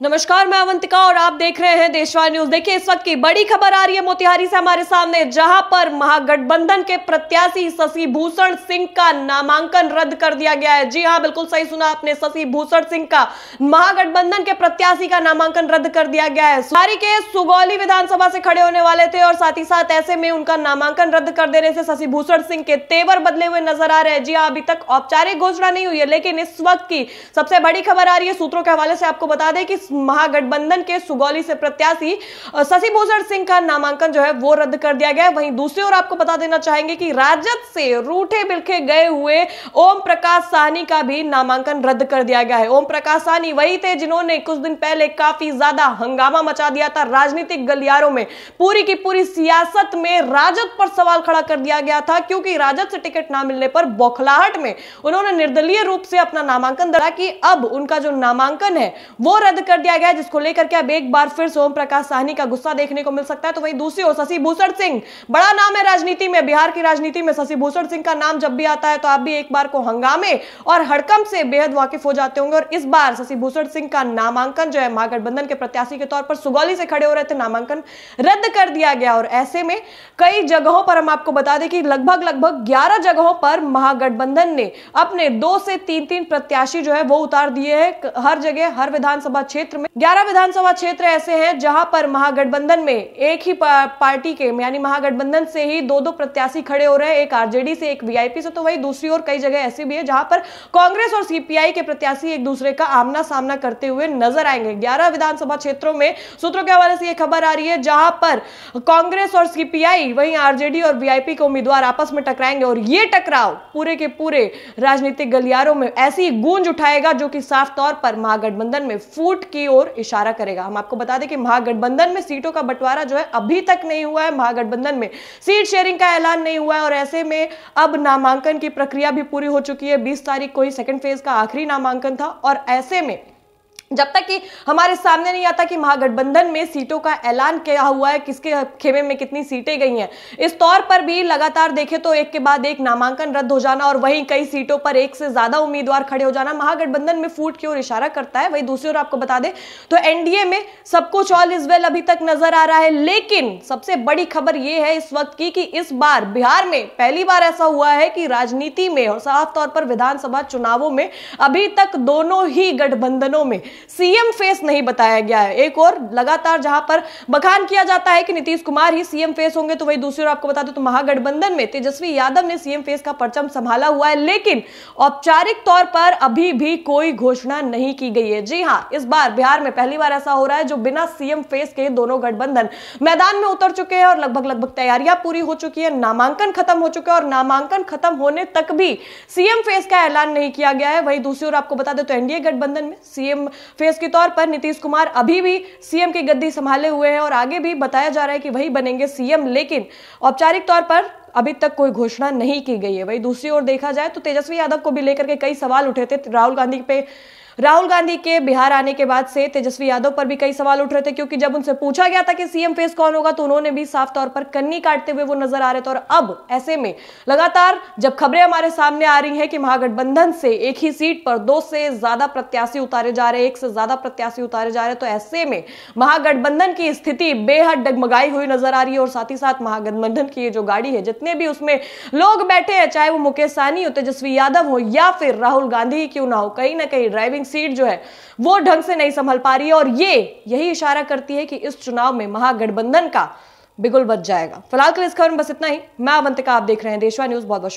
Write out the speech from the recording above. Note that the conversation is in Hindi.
नमस्कार, मैं अवंतिका और आप देख रहे हैं देशवार न्यूज। देखिए, इस वक्त की बड़ी खबर आ रही है मोतिहारी से हमारे सामने, जहां पर महागठबंधन के प्रत्याशी शशि भूषण सिंह का नामांकन रद्द कर दिया गया है। जी हां, बिल्कुल सही सुना आपने, शशि भूषण सिंह का महागठबंधन के प्रत्याशी का नामांकन रद्द कर दिया गया है। सारी के सुगौली विधानसभा से खड़े होने वाले थे और साथ ही साथ ऐसे में उनका नामांकन रद्द कर देने से शशि भूषण सिंह के तेवर बदले हुए नजर आ रहे हैं। जी हां, अभी तक औपचारिक घोषणा नहीं हुई है, लेकिन इस वक्त की सबसे बड़ी खबर आ रही है सूत्रों के हवाले से। आपको बता दें कि महागठबंधन के सुगौली से प्रत्याशी शशि भूषण सिंह का नामांकन जो है वो रद्द कर दिया गया है। वहीं दूसरी ओर आपको बता देना चाहेंगे कि राजद से रूठे बिलखे गए हुए ओम प्रकाश साहनी का भी नामांकन रद्द कर दिया गया है। ओम प्रकाश साहनी वही थे जिन्होंने कुछ दिन पहले काफी ज्यादा हंगामा मचा दिया था राजनीतिक गलियारों में। पूरी की पूरी सियासत में राजद पर सवाल खड़ा कर दिया गया था, क्योंकि राजद से टिकट ना मिलने पर बौखलाहट में उन्होंने निर्दलीय रूप से अपना नामांकन दर्ज किया। अब उनका जो नामांकन है वो रद्द कर दिया गया, जिसको लेकर के अब एक बार फिर से ओम प्रकाश साहनी का गुस्सा देखने को मिल सकता है। तो वहीं दूसरी ओर शशि भूषण सिंह, बड़ा नाम है राजनीति में, बिहार की राजनीति में शशि भूषण सिंह का नाम जब भी आता है तो आप भी एक बार को हंगामे और हड़कंप से बेहद वाकिफ हो जाते होंगे। और इस बार शशि भूषण सिंह का नामांकन जो है महागठबंधन के प्रत्याशी के तौर पर सुगौली से खड़े हो रहे थे, नामांकन रद्द कर दिया गया। और ऐसे में कई जगहों पर हम आपको बता दें कि लगभग 11 जगहों पर महागठबंधन ने अपने 2 से 3 प्रत्याशी जो है वो उतार दिए हैं। हर जगह, हर विधानसभा क्षेत्र में 11 विधानसभा क्षेत्र ऐसे हैं जहां पर महागठबंधन में एक ही पार्टी के यानी महागठबंधन से ही 2 प्रत्याशी खड़े हो रहे हैं, एक आरजेडी से, एक वीआईपी से। तो वही दूसरी ओर कई जगह ऐसी भी है जहां पर कांग्रेस और सीपीआई के प्रत्याशी एक दूसरे का आमना सामना करते हुए नजर आएंगे। 11 विधानसभा क्षेत्रों में सूत्रों के हवाले से यह खबर आ रही है जहां पर कांग्रेस और सीपीआई, वहीं आरजेडी और वीआईपी के उम्मीदवार आपस में टकराएंगे। और ये टकराव पूरे के पूरे राजनीतिक गलियारों में ऐसी गूंज उठाएगा जो कि साफ तौर पर महागठबंधन में फूट की ओर इशारा करेगा। हम आपको बता दें कि महागठबंधन में सीटों का बंटवारा जो है अभी तक नहीं हुआ है, महागठबंधन में सीट शेयरिंग का ऐलान नहीं हुआ है। और ऐसे में अब नामांकन की प्रक्रिया भी पूरी हो चुकी है। 20 तारीख को ही सेकंड फेज का आखिरी नामांकन था। और ऐसे में जब तक कि हमारे सामने नहीं आता कि महागठबंधन में सीटों का ऐलान क्या हुआ है, किसके खेमे में कितनी सीटें गई हैं, इस तौर पर भी लगातार देखें तो एक के बाद एक नामांकन रद्द हो जाना और वहीं कई सीटों पर एक से ज्यादा उम्मीदवार खड़े हो जाना महागठबंधन में फूट की ओर इशारा करता है। वहीं दूसरी ओर आपको बता दें तो एनडीए में सब कुछ ऑल इज वेल अभी तक नजर आ रहा है। लेकिन सबसे बड़ी खबर यह है इस वक्त की कि इस बार बिहार में पहली बार ऐसा हुआ है कि राजनीति में और साफ तौर पर विधानसभा चुनावों में अभी तक दोनों ही गठबंधनों में सीएम फेस नहीं बताया गया है। एक और लगातार जहां पर बखान किया जाता है कि नीतीश कुमार ही सीएम फेस होंगे, तो वही दूसरी ओर आपको बता दें तो महागठबंधन में तेजस्वी यादव ने सीएम फेस का परचम संभाला हुआ है। लेकिन औपचारिक तौर पर अभी भी कोई घोषणा नहीं की गई है। जी हां, इस बार बिहार में पहली बार ऐसा हो रहा है जो बिना सीएम फेस के दोनों गठबंधन मैदान में उतर चुके हैं और लगभग तैयारियां पूरी हो चुकी है, नामांकन खत्म हो चुका है और नामांकन खत्म होने तक भी सीएम फेस का ऐलान नहीं किया गया है। वही दूसरी ओर आपको बता दें तो एनडीए गठबंधन में सीएम फेस के तौर पर नीतीश कुमार अभी भी सीएम की गद्दी संभाले हुए हैं और आगे भी बताया जा रहा है कि वही बनेंगे सीएम, लेकिन औपचारिक तौर पर अभी तक कोई घोषणा नहीं की गई है। वही दूसरी ओर देखा जाए तो तेजस्वी यादव को भी लेकर के कई सवाल उठे थे। राहुल गांधी के बिहार आने के बाद से तेजस्वी यादव पर भी कई सवाल उठ रहे थे, क्योंकि जब उनसे पूछा गया था कि सीएम फेस कौन होगा तो उन्होंने भी साफ तौर पर कन्नी काटते हुए वो नजर आ रहे थे। और अब ऐसे में लगातार जब खबरें हमारे सामने आ रही हैं कि महागठबंधन से एक ही सीट पर 2 से ज्यादा प्रत्याशी उतारे जा रहे हैं, 1 से ज्यादा प्रत्याशी उतारे जा रहे हैं, तो ऐसे में महागठबंधन की स्थिति बेहद डगमगाई हुई नजर आ रही है। और साथ ही साथ महागठबंधन की ये जो गाड़ी है, जितने भी उसमें लोग बैठे हैं, चाहे वो मुकेश सहनी हो, तेजस्वी यादव हो या फिर राहुल गांधी क्यों ना हो, कहीं ना कहीं ड्राइविंग सीट जो है वो ढंग से नहीं संभल पा रही है। और यही इशारा करती है कि इस चुनाव में महागठबंधन का बिगुल बज जाएगा। फिलहाल के लिए इस खबर में बस इतना ही। मैं अवंतिका, आप देख रहे हैं देशवार न्यूज। बहुत बहुत